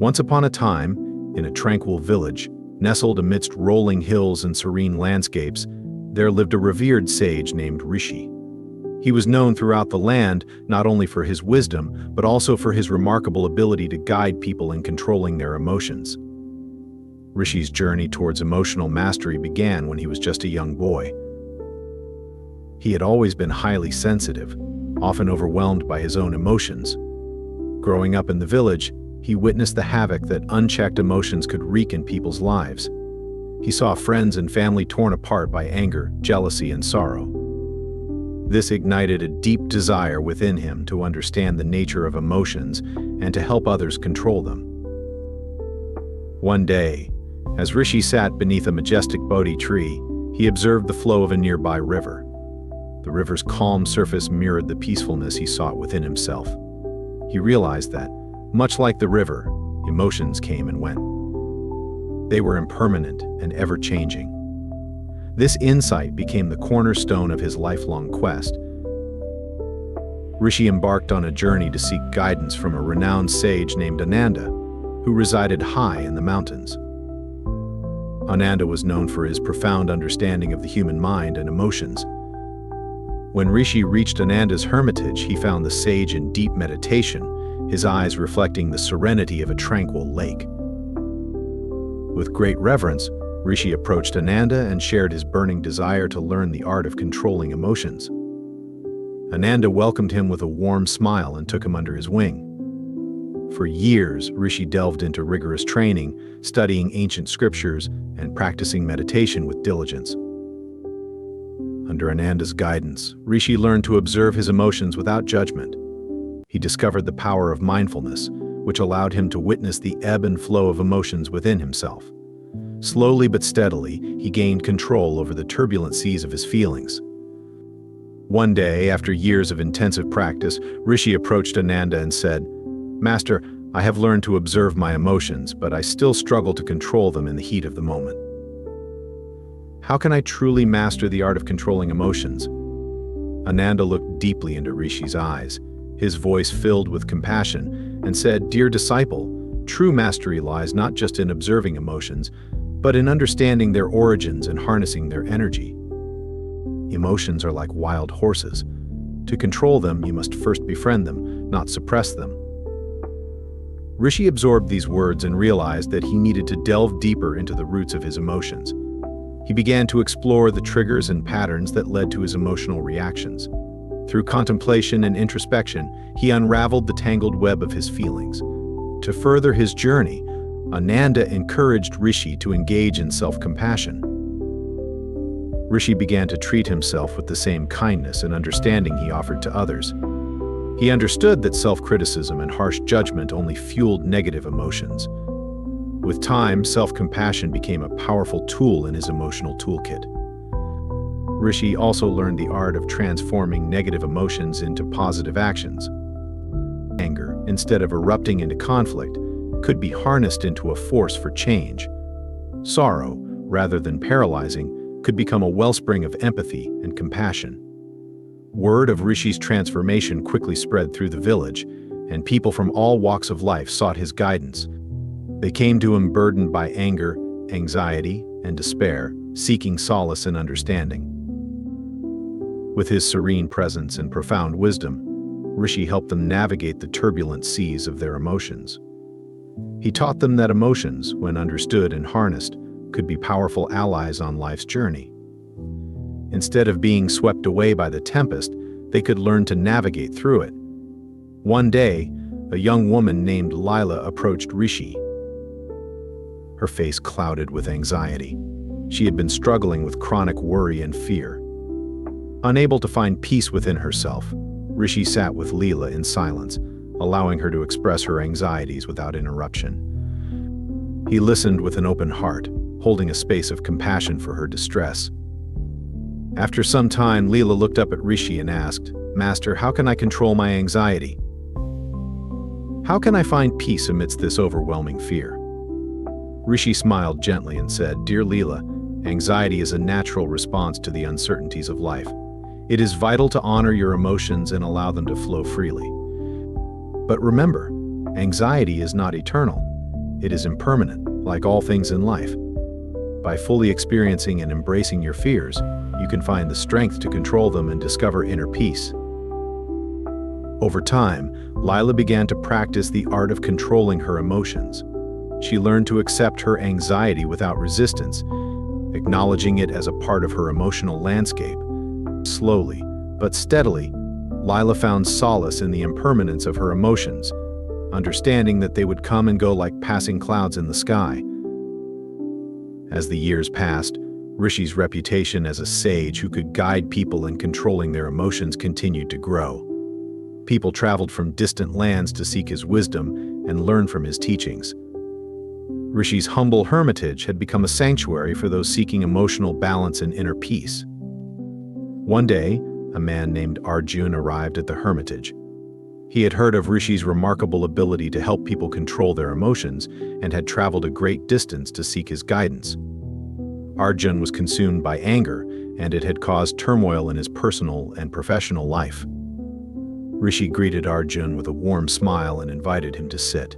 Once upon a time, in a tranquil village, nestled amidst rolling hills and serene landscapes, there lived a revered sage named Rishi. He was known throughout the land not only for his wisdom, but also for his remarkable ability to guide people in controlling their emotions. Rishi's journey towards emotional mastery began when he was just a young boy. He had always been highly sensitive, often overwhelmed by his own emotions. Growing up in the village, he witnessed the havoc that unchecked emotions could wreak in people's lives. He saw friends and family torn apart by anger, jealousy, and sorrow. This ignited a deep desire within him to understand the nature of emotions and to help others control them. One day, as Rishi sat beneath a majestic Bodhi tree, he observed the flow of a nearby river. The river's calm surface mirrored the peacefulness he sought within himself. He realized that, much like the river, emotions came and went. They were impermanent and ever-changing. This insight became the cornerstone of his lifelong quest. Rishi embarked on a journey to seek guidance from a renowned sage named Ananda, who resided high in the mountains. Ananda was known for his profound understanding of the human mind and emotions. When Rishi reached Ananda's hermitage, he found the sage in deep meditation, his eyes reflecting the serenity of a tranquil lake. With great reverence, Rishi approached Ananda and shared his burning desire to learn the art of controlling emotions. Ananda welcomed him with a warm smile and took him under his wing. For years, Rishi delved into rigorous training, studying ancient scriptures and practicing meditation with diligence. Under Ananda's guidance, Rishi learned to observe his emotions without judgment. He discovered the power of mindfulness, which allowed him to witness the ebb and flow of emotions within himself. Slowly but steadily, he gained control over the turbulent seas of his feelings. One day, after years of intensive practice, Rishi approached Ananda and said, "Master, I have learned to observe my emotions, but I still struggle to control them in the heat of the moment. How can I truly master the art of controlling emotions?" Ananda looked deeply into Rishi's eyes, his voice filled with compassion, and said, "Dear disciple, true mastery lies not just in observing emotions, but in understanding their origins and harnessing their energy. Emotions are like wild horses. To control them, you must first befriend them, not suppress them." Rishi absorbed these words and realized that he needed to delve deeper into the roots of his emotions. He began to explore the triggers and patterns that led to his emotional reactions. Through contemplation and introspection, he unraveled the tangled web of his feelings. To further his journey, Ananda encouraged Rishi to engage in self-compassion. Rishi began to treat himself with the same kindness and understanding he offered to others. He understood that self-criticism and harsh judgment only fueled negative emotions. With time, self-compassion became a powerful tool in his emotional toolkit. Rishi also learned the art of transforming negative emotions into positive actions. Anger, instead of erupting into conflict, could be harnessed into a force for change. Sorrow, rather than paralyzing, could become a wellspring of empathy and compassion. Word of Rishi's transformation quickly spread through the village, and people from all walks of life sought his guidance. They came to him burdened by anger, anxiety, and despair, seeking solace and understanding. With his serene presence and profound wisdom, Rishi helped them navigate the turbulent seas of their emotions. He taught them that emotions, when understood and harnessed, could be powerful allies on life's journey. Instead of being swept away by the tempest, they could learn to navigate through it. One day, a young woman named Lila approached Rishi. Her face clouded with anxiety. She had been struggling with chronic worry and fear. Unable to find peace within herself, Rishi sat with Leela in silence, allowing her to express her anxieties without interruption. He listened with an open heart, holding a space of compassion for her distress. After some time, Leela looked up at Rishi and asked, "Master, how can I control my anxiety? How can I find peace amidst this overwhelming fear?" Rishi smiled gently and said, "Dear Leela, anxiety is a natural response to the uncertainties of life. It is vital to honor your emotions and allow them to flow freely. But remember, anxiety is not eternal. It is impermanent, like all things in life. By fully experiencing and embracing your fears, you can find the strength to control them and discover inner peace. Over time, Lila began to practice the art of controlling her emotions. She learned to accept her anxiety without resistance, acknowledging it as a part of her emotional landscape. Slowly, but steadily, Lila found solace in the impermanence of her emotions, understanding that they would come and go like passing clouds in the sky. As the years passed, Rishi's reputation as a sage who could guide people in controlling their emotions continued to grow. People traveled from distant lands to seek his wisdom and learn from his teachings. Rishi's humble hermitage had become a sanctuary for those seeking emotional balance and inner peace. One day, a man named Arjun arrived at the hermitage. He had heard of Rishi's remarkable ability to help people control their emotions and had traveled a great distance to seek his guidance. Arjun was consumed by anger, and it had caused turmoil in his personal and professional life. Rishi greeted Arjun with a warm smile and invited him to sit.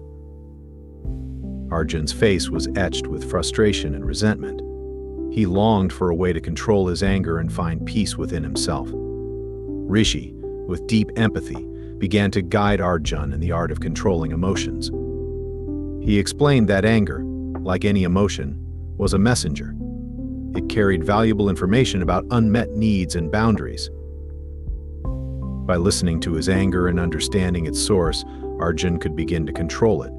Arjun's face was etched with frustration and resentment. He longed for a way to control his anger and find peace within himself. Rishi, with deep empathy, began to guide Arjun in the art of controlling emotions. He explained that anger, like any emotion, was a messenger. It carried valuable information about unmet needs and boundaries. By listening to his anger and understanding its source, Arjun could begin to control it.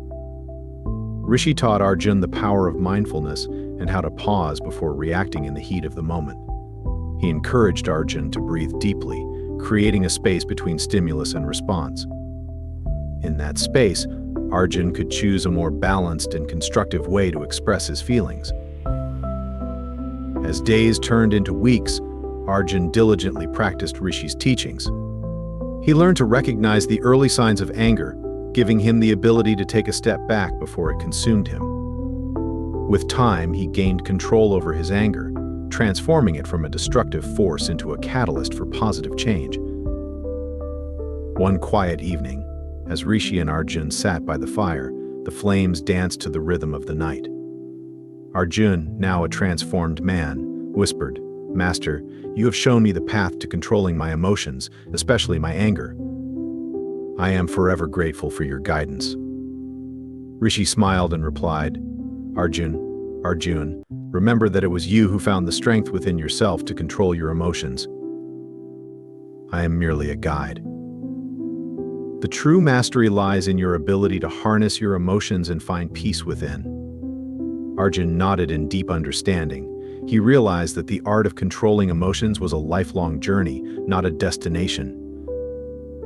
Rishi taught Arjun the power of mindfulness and how to pause before reacting in the heat of the moment. He encouraged Arjun to breathe deeply, creating a space between stimulus and response. In that space, Arjun could choose a more balanced and constructive way to express his feelings. As days turned into weeks, Arjun diligently practiced Rishi's teachings. He learned to recognize the early signs of anger, giving him the ability to take a step back before it consumed him. With time, he gained control over his anger, transforming it from a destructive force into a catalyst for positive change. One quiet evening, as Rishi and Arjun sat by the fire, the flames danced to the rhythm of the night. Arjun, now a transformed man, whispered, "Master, you have shown me the path to controlling my emotions, especially my anger. I am forever grateful for your guidance." Rishi smiled and replied, Arjun, remember that it was you who found the strength within yourself to control your emotions. I am merely a guide." The true mastery lies in your ability to harness your emotions and find peace within. Arjun nodded in deep understanding. He realized that the art of controlling emotions was a lifelong journey, not a destination.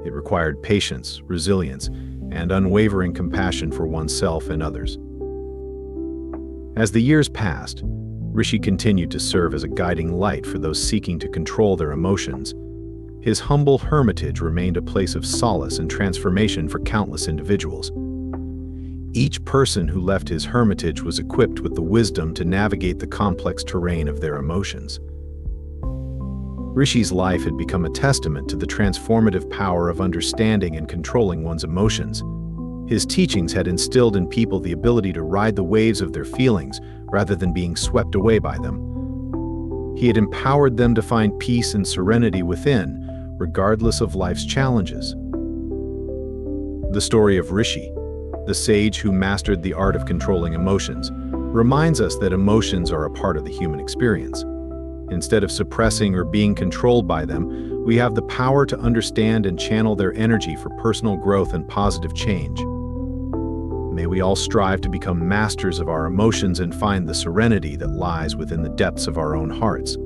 It required patience, resilience, and unwavering compassion for oneself and others. As the years passed, Rishi continued to serve as a guiding light for those seeking to control their emotions. His humble hermitage remained a place of solace and transformation for countless individuals. Each person who left his hermitage was equipped with the wisdom to navigate the complex terrain of their emotions. Rishi's life had become a testament to the transformative power of understanding and controlling one's emotions. His teachings had instilled in people the ability to ride the waves of their feelings rather than being swept away by them. He had empowered them to find peace and serenity within, regardless of life's challenges. The story of Rishi, the sage who mastered the art of controlling emotions, reminds us that emotions are a part of the human experience. Instead of suppressing or being controlled by them, we have the power to understand and channel their energy for personal growth and positive change. May we all strive to become masters of our emotions and find the serenity that lies within the depths of our own hearts.